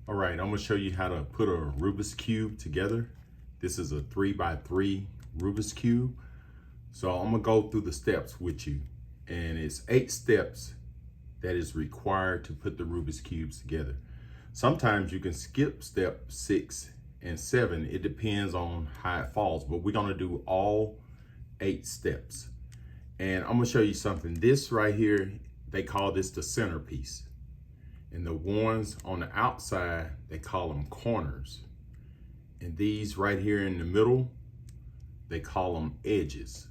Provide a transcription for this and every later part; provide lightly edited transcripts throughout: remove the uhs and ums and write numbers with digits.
All right, I'm gonna show you how to put a Rubik's Cube together. This is a 3x3 Rubik's Cube. So I'm gonna go through the steps with you. And it's 8 steps that is required to put the Rubik's Cubes together. Sometimes you can skip step 6 and 7. It depends on how it falls, but we're gonna do all 8 steps. And I'm gonna show you something. This right here, they call this the centerpiece. And the ones on the outside, they call them corners. And these right here in the middle, they call them edges.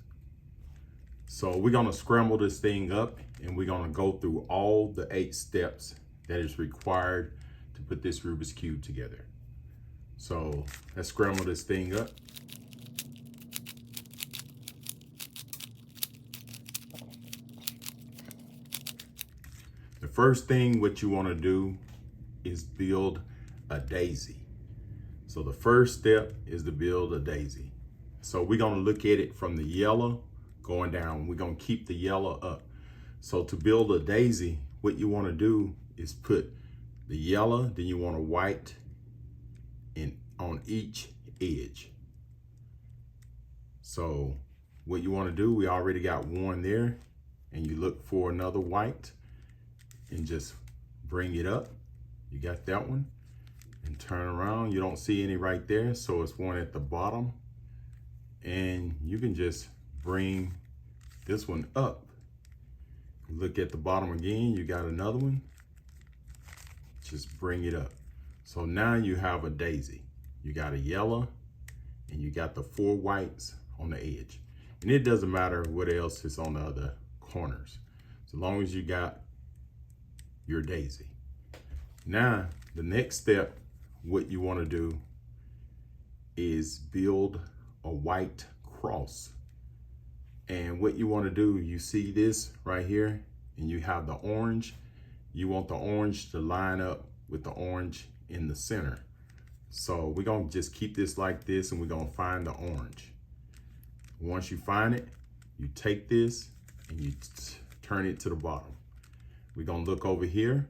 So we're gonna scramble this thing up and we're gonna go through all the 8 steps that is required to put this Rubik's Cube together. So let's scramble this thing up. The first thing what you want to do is build a daisy. So the first step is to build a daisy. So we're going to look at it from the yellow going down. We're going to keep the yellow up. So to build a daisy, what you want to do is put the yellow, then you want a white on each edge. So what you want to do, we already got one there, and you look for another white and just bring it up. You got that one, and turn around. You don't see any right there, so it's one at the bottom, and you can just bring this one up. Look at the bottom again, you got another one, just bring it up. So now you have a daisy. You got a yellow and you got the 4 whites on the edge, and it doesn't matter what else is on the other corners, so long as you got your daisy. Now, the next step, what you want to do is build a white cross. And what you want to do, you see this right here, and you have the orange. You want the orange to line up with the orange in the center. So we're going to just keep this like this, and we're going to find the orange. Once you find it, you take this and you turn it to the bottom. We're gonna look over here.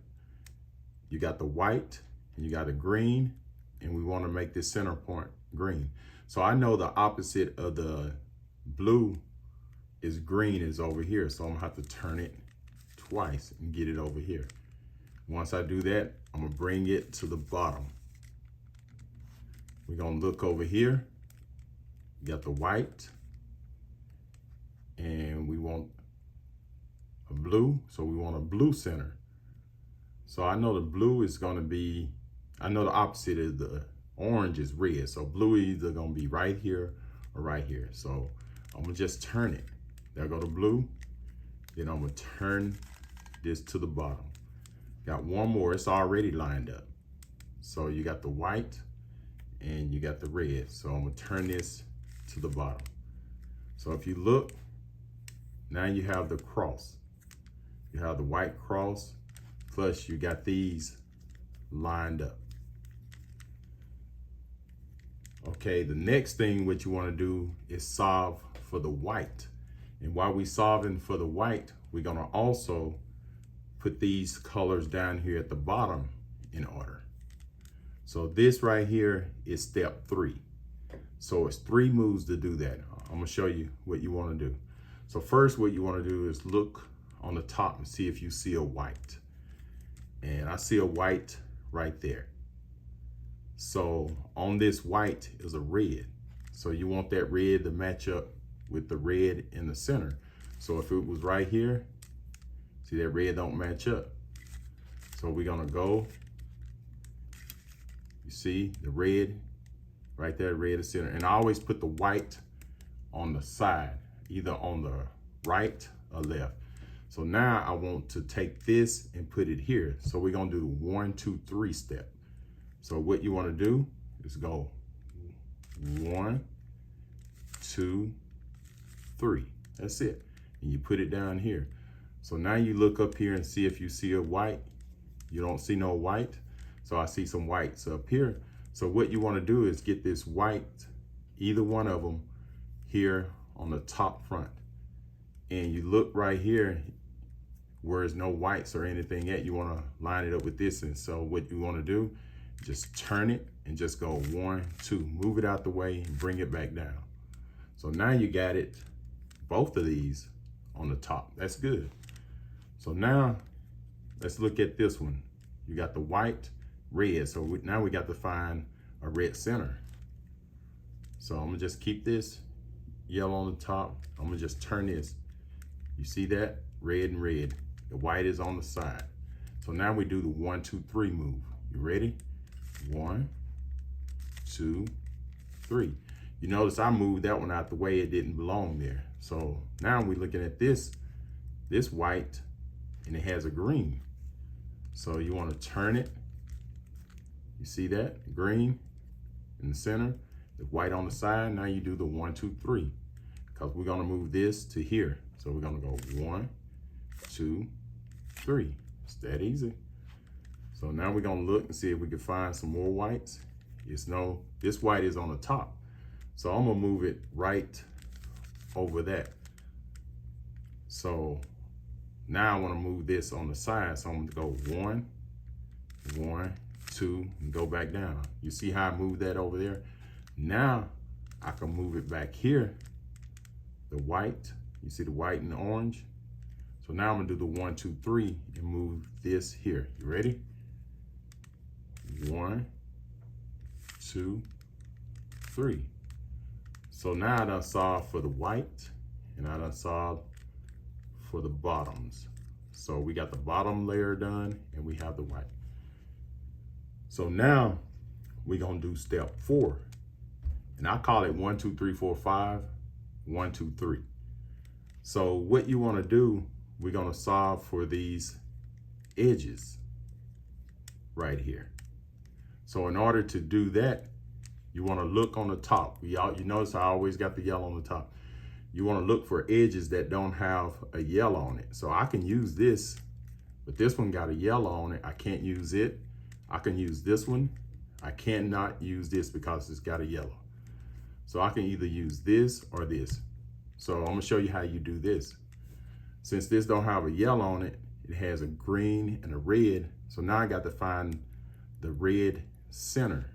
You got the white and you got the green, and we want to make this center point green. So I know the opposite of the blue is green is over here. So I'm gonna have to turn it twice and get it over here. Once I do that, I'm gonna bring it to the bottom. We're gonna look over here. You got the white, and we want a blue, so we want a blue center. So I know the blue is gonna be, I know the opposite of the orange is red, so blue is either gonna be right here or right here. So I'm gonna just turn it. There go the blue, then I'm gonna turn this to the bottom. Got one more, it's already lined up. So you got the white and you got the red. So I'm gonna turn this to the bottom. So if you look, now you have the cross. You have the white cross, plus you got these lined up. Okay, the next thing what you want to do is solve for the white. And while we solving for the white, we're gonna also put these colors down here at the bottom in order. So this right here is step 3. So it's 3 moves to do that. I'm gonna show you what you wanna do. So first, what you wanna do is look on the top and see if you see a white. And I see a white right there. So on this white is a red. So you want that red to match up with the red in the center. So if it was right here, see that red don't match up. So we're gonna go, you see the red right there, red is center. And I always put the white on the side, either on the right or left. So now I want to take this and put it here. So we're gonna do the 1, 2, 3 step. So what you wanna do is go 1, 2, 3. That's it. And you put it down here. So now you look up here and see if you see a white. You don't see no white. So I see some whites up here. So what you wanna do is get this white, either one of them, here on the top front. And you look right here where there's no whites or anything yet, you wanna line it up with this. And so what you wanna do just turn it and just go 1, 2, move it out the way and bring it back down. So now you got it, both of these on the top. That's good. So now let's look at this one. You got the white, red. So now we got to find a red center. So I'm gonna just keep this yellow on the top. I'm gonna just turn this. You see that? Red and red. The white is on the side. So now we do the 1, 2, 3 move. You ready? 1, 2, 3. You notice I moved that one out the way. It didn't belong there. So now we're looking at this white, and it has a green. So you want to turn it. You see that? Green in the center, the white on the side. Now you do the 1, 2, 3, because we're going to move this to here. So we're going to go 1, 2, 3. It's that easy. So now we're going to look and see if we can find some more whites. This white is on the top. So I'm going to move it right over that. So now I want to move this on the side. So I'm going to go 1, 1, 2, and go back down. You see how I moved that over there? Now I can move it back here. The white, you see the white and the orange? So now I'm gonna do the 1, 2, 3 and move this here. You ready? 1, 2, 3. So now I done solved for the white and I done solved for the bottoms. So we got the bottom layer done and we have the white. So now we're gonna do step 4. And I call it 1, 2, 3, 4, 5, 1, 2, 3. So what you wanna do, we're gonna solve for these edges right here. So in order to do that, you wanna look on the top. You notice I always got the yellow on the top. You wanna look for edges that don't have a yellow on it. So I can use this, but this one got a yellow on it. I can't use it. I can use this one. I cannot use this because it's got a yellow. So I can either use this or this. So I'm gonna show you how you do this. Since this don't have a yellow on it, it has a green and a red. So now I got to find the red center.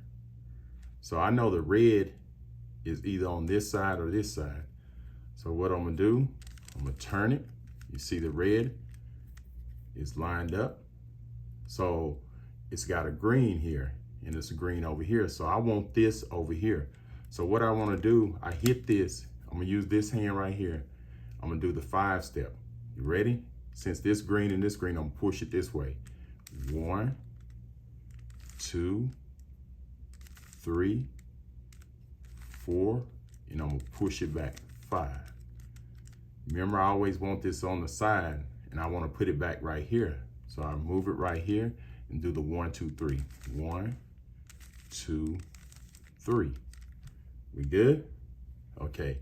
So I know the red is either on this side or this side. So what I'm gonna do, I'm gonna turn it. You see the red is lined up. So it's got a green here and it's a green over here. So I want this over here. So what I wanna do, I hit this. I'm gonna use this hand right here. I'm gonna do the 5 step. You ready? Since this green and this green, I'm gonna push it this way. 1, 2, 3, 4, and I'm gonna push it back, 5. Remember, I always want this on the side and I wanna put it back right here. So I move it right here and do the 1, 2, 3. 1, 2, 3. We good? Okay.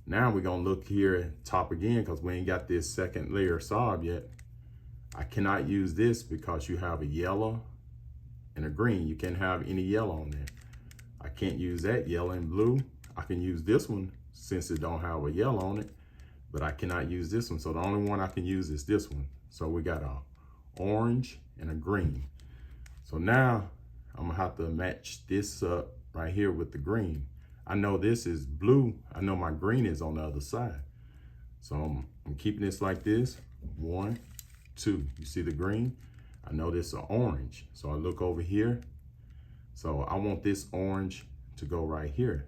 Now we're gonna look here at top again because we ain't got this second layer solved yet. I cannot use this because you have a yellow and a green. You can't have any yellow on there. I can't use that yellow and blue. I can use this one since it don't have a yellow on it, but I cannot use this one. So the only one I can use is this one. So we got a orange and a green. So now I'm gonna have to match this up right here with the green. I know this is blue. I know my green is on the other side. So I'm keeping this like this. 1, 2. You see the green? I know this is orange. So I look over here. So I want this orange to go right here.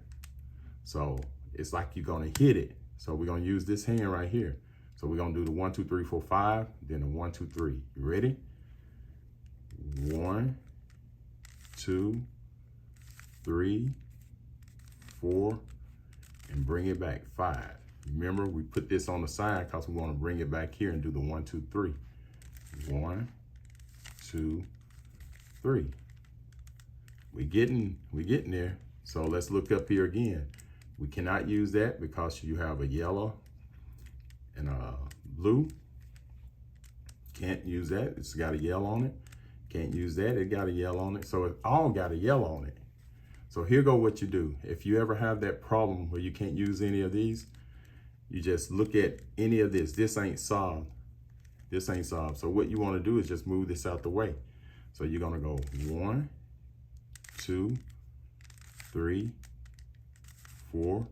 So it's like you're gonna hit it. So we're gonna use this hand right here. So we're gonna do the 1, 2, 3, 4, 5, then the 1, 2, 3. You ready? 1, 2, 3, 4, and bring it back, 5. Remember, we put this on the side because we want to bring it back here and do the 1, 2, 3. 1, 2, 3. We getting there. So let's look up here again. We cannot use that because you have a yellow and a blue. Can't use that. It's got a yellow on it. Can't use that. It got a yellow on it. So it all got a yellow on it. So here go what you do. If you ever have that problem where you can't use any of these, you just look at any of this. This ain't solved. This ain't solved. So what you want to do is just move this out the way. So you're going to go 1, 2, 3, 4.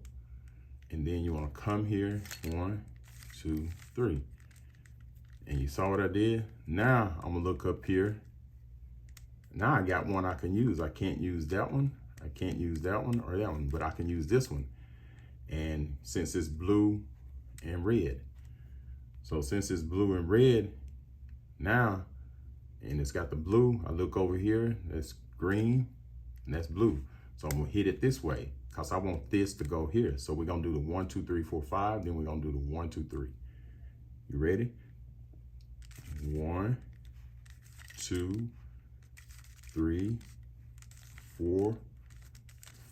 And then you want to come here, 1, 2, 3. And you saw what I did? Now I'm gonna look up here. Now I got one I can use. I can't use that one. I can't use that one or that one, but I can use this one. And since it's blue and red. So since it's blue and red, now, and it's got the blue, I look over here, that's green, and that's blue. So I'm gonna hit it this way, because I want this to go here. So we're gonna do the 1, 2, 3, 4, 5, then we're gonna do the 1, 2, 3. You ready? 1, 2, 3, 4,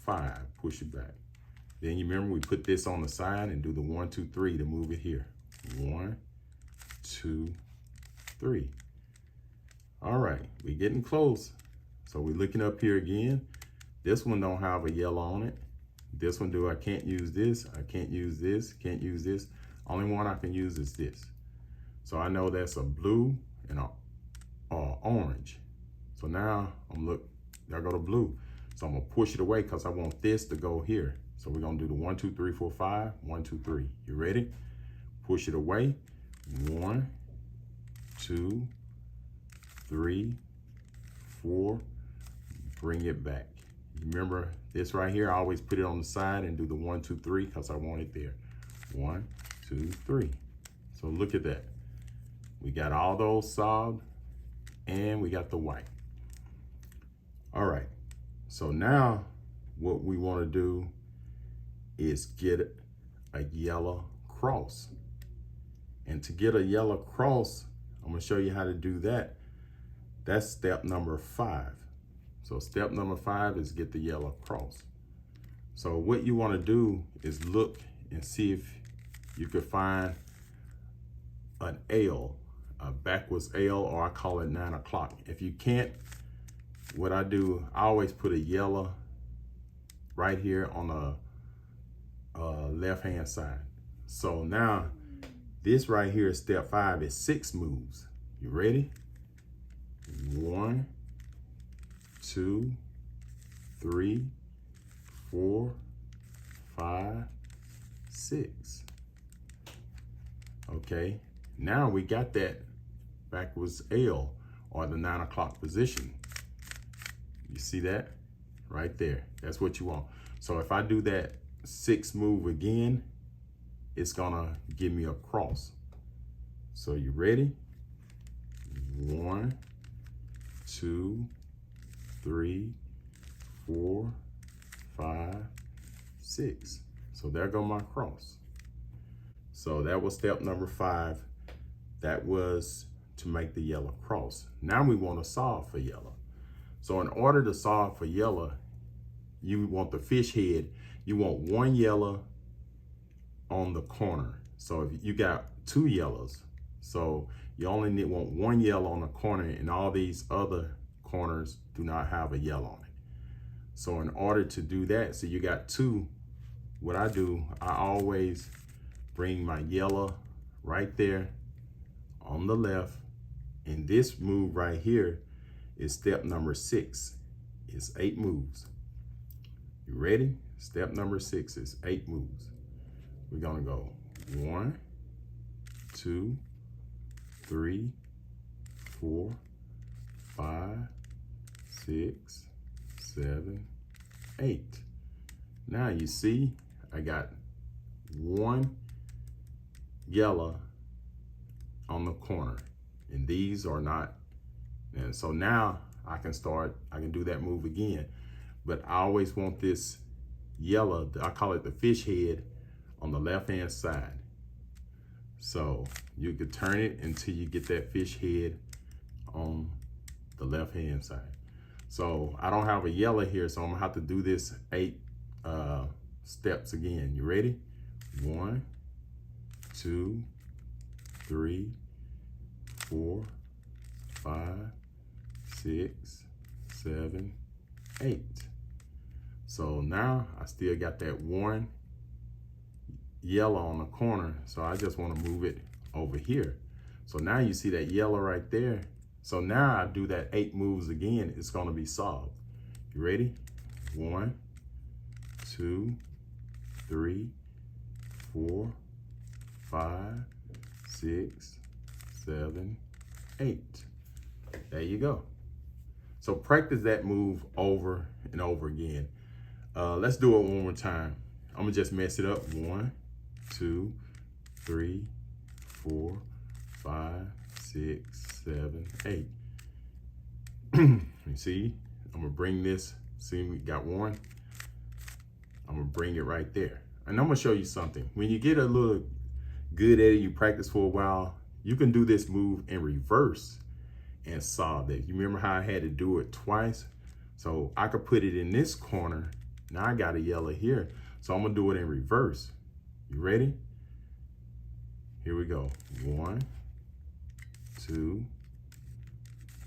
5. Push it back. Then you remember we put this on the side and do the 1, 2, 3 to move it here. 1, 2, 3. All right, we're getting close. So we're looking up here again. This one don't have a yellow on it. This one I can't use this. I can't use this. Can't use this. Only one I can use is this. So I know that's a blue and a orange. So now there go the blue. So I'm gonna push it away because I want this to go here. So we're gonna do the 1, 2, 3, 4, 5, 1, 2, 3. You ready? Push it away. 1, 2, 3, 4. Bring it back. Remember this right here, I always put it on the side and do the 1, 2, 3 because I want it there. 1, 2, 3. So look at that. We got all those solved and we got the white. All right, so now what we want to do is get a yellow cross. And to get a yellow cross, I'm gonna show you how to do that. That's step number 5. So step number 5 is get the yellow cross. So what you want to do is look and see if you could find an L, a backwards L, or I call it 9 o'clock. If you can't, what I do, I always put a yellow right here on the left-hand side. So now this right here is step 5, is 6 moves. You ready? 1, 2, 3, 4, 5, 6. Okay, now we got that backwards L, or the 9 o'clock position. You see that right there? That's what you want. So if I do that 6 move again, it's gonna give me a cross. So you ready? 1, 2, 3, 4, 5, 6. So there go my cross. So that was step number 5. That was to make the yellow cross. Now we want to solve for yellow. So in order to solve for yellow, you want the fish head. You want 1 yellow on the corner. So if you got 2 yellows, so you only want 1 yellow on the corner, and all these other corners do not have a yellow on it. So in order to do that, so you got 2, what I do, I always bring my yellow right there on the left, and this move right here is step number 6. It's 8 moves. You ready? Step number 6 is 8 moves. We're gonna go 1, 2, 3, 4, 5, 6, 7, 8. Now you see, I got 1 yellow on the corner, and these are not. And so now I can do that move again, but I always want this yellow, I call it the fish head, on the left-hand side. So you could turn it until you get that fish head on the left-hand side. So I don't have a yellow here, so I'm gonna have to do this 8 steps again. You ready? 1, 2, 3, 4, 5, 6, 7, 8. So now I still got that 1 yellow on the corner, so I just want to move it over here. So now you see that yellow right there. So now I do that 8 moves again, it's going to be solved. You ready? 1, 2, 3, 4, 5, 6, 7, 8. There you go. So practice that move over and over again. Let's do it one more time. I'm gonna just mess it up. 1, 2, 3, 4, 5, 6, 7, 8. You see, I'm gonna bring this. See, we got 1. I'm gonna bring it right there. And I'm gonna show you something. When you get a little good at it, you practice for a while, you can do this move in reverse and solve that. You remember how I had to do it twice? So I could put it in this corner. Now I got a yellow here. So I'm gonna do it in reverse. You ready? Here we go. 1, 2,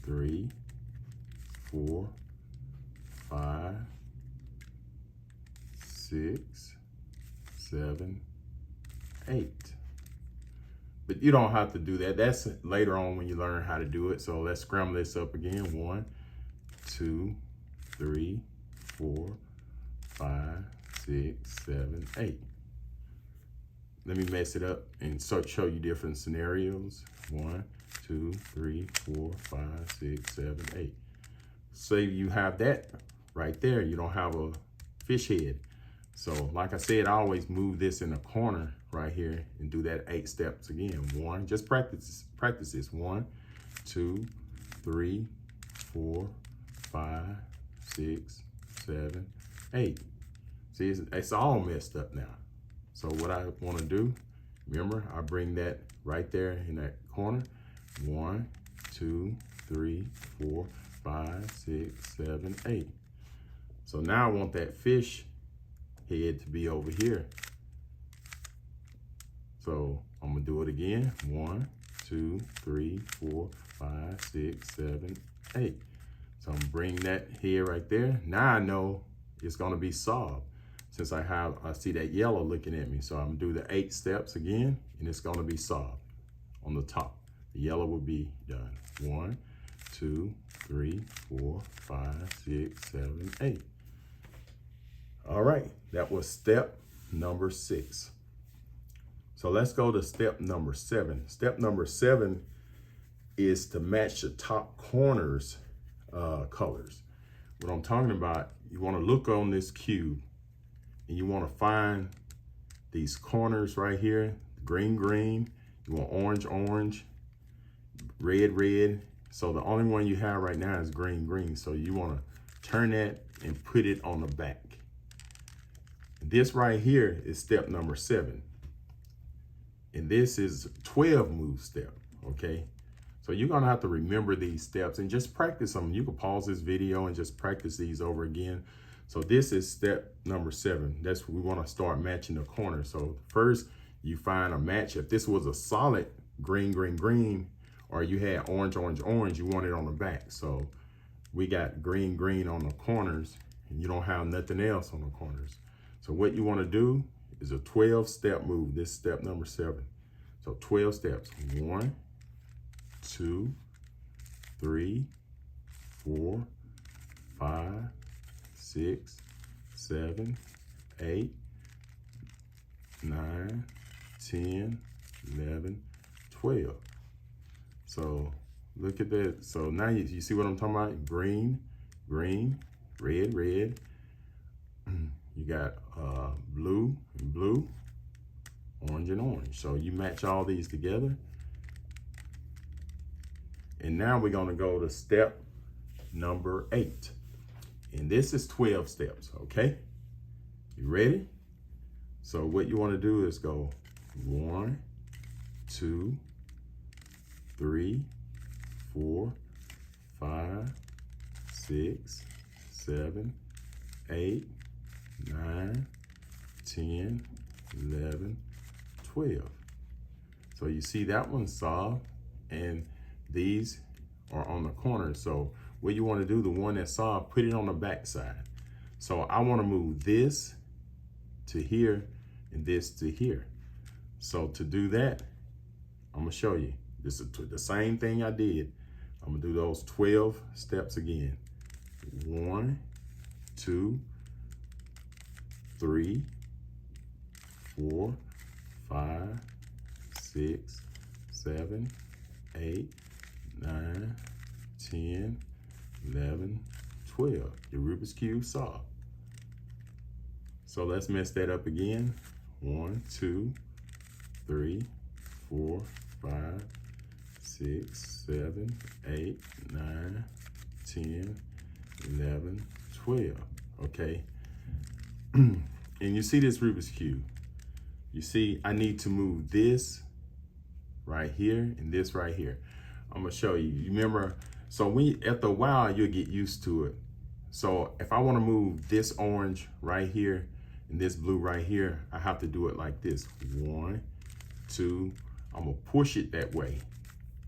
3, 4, 5, 6, 7, 8. But you don't have to do that. That's later on when you learn how to do it. So let's scramble this up again. 1, 2, 3, 4, 5, 6, 7, 8. Let me mess it up and show you different scenarios. 1, 2, 3, 4, 5, 6, 7, 8. Say you have that right there. You don't have a fish head. So like I said, I always move this in the corner right here and do that 8 steps again. 1, just practice this. 1, 2, 3, 4, 5, 6, 7, 8. See, it's all messed up now. So what I want to do, remember, I bring that right there in that corner. 1, 2, 3, 4, 5, 6, 7, 8. So now I want that fish head to be over here. So I'm gonna do it again. 1, 2, 3, 4, 5, 6, 7, 8. So I'm gonna bring that head right there. Now I know it's gonna be solved since I see that yellow looking at me. So I'm gonna do the 8 steps again, and it's gonna be solved on the top. The yellow will be done. 1, 2, 3, 4, 5, 6, 7, 8. All right, that was step number 6. So let's go to step number 7. Step number 7 is to match the top corners colors. What I'm talking about, you want to look on this cube and you want to find these corners right here, green, green. You want orange, orange, red, red. So the only one you have right now is green, green. So you want to turn that and put it on the back. This right here is step number 7. And this is 12 move step, okay? So you're gonna have to remember these steps and just practice them. You can pause this video and just practice these over again. So this is step number 7. That's we wanna start matching the corners. So first you find a match. If this was a solid green, green, green, or you had orange, orange, orange, you want it on the back. So we got green, green on the corners and you don't have nothing else on the corners. So what you wanna do is a 12-step move. This is step number 7. So 12 steps. 1, 2, 3, 4, 5, 6, 7, 8, 9, 10, 11, 12. So look at that. So now you see what I'm talking about? Green, green, red, red. You got blue and blue, orange and orange. So you match all these together. And now we're gonna go to step number 8. And this is 12 steps, okay? You ready? So what you wanna do is go 1, 2, 3, 4, 5, 6, 7, 8, 9, 10, 11, 12. So you see that one's solved and these are on the corner. So what you want to do, the one that's solved, put it on the back side. So I want to move this to here and this to here. So to do that, I'm gonna show you. This is the same thing I did. I'm gonna do those 12 steps again. 1, 2, 3, 4, 5, 6, 7, 8, 9, 10, 11, 12. Your Rubik's Cube solved. So let's mess that up again. 1, 2, 3, 4, 5, 6, 7, 8, 9, 10, 11, 12. Okay. And you see this Rubik's Cube. You see, I need to move this right here and this right here. I'm gonna show you. You remember, so after a while, you'll get used to it. So if I wanna move this orange right here and this blue right here, I have to do it like this. 1, 2, I'm gonna push it that way.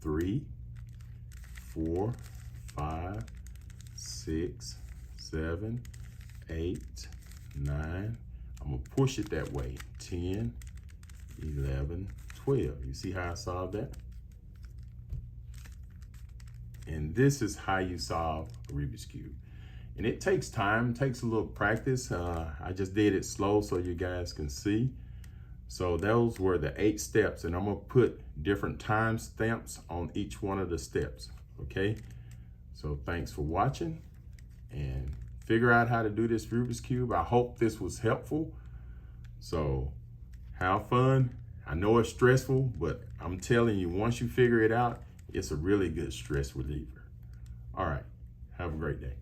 3, 4, 5, 6, 7, 8, 9. I'm gonna push it that way. 10, 11, 12. You see how I solved that? And this is how you solve a Rubik's Cube. And it takes time, takes a little practice. I just did it slow so you guys can see. So those were the 8 steps, and I'm gonna put different time stamps on each one of the steps, okay? So thanks for watching, and figure out how to do this Rubik's Cube. I hope this was helpful. So have fun. I know it's stressful, but I'm telling you, once you figure it out, it's a really good stress reliever. All right, have a great day.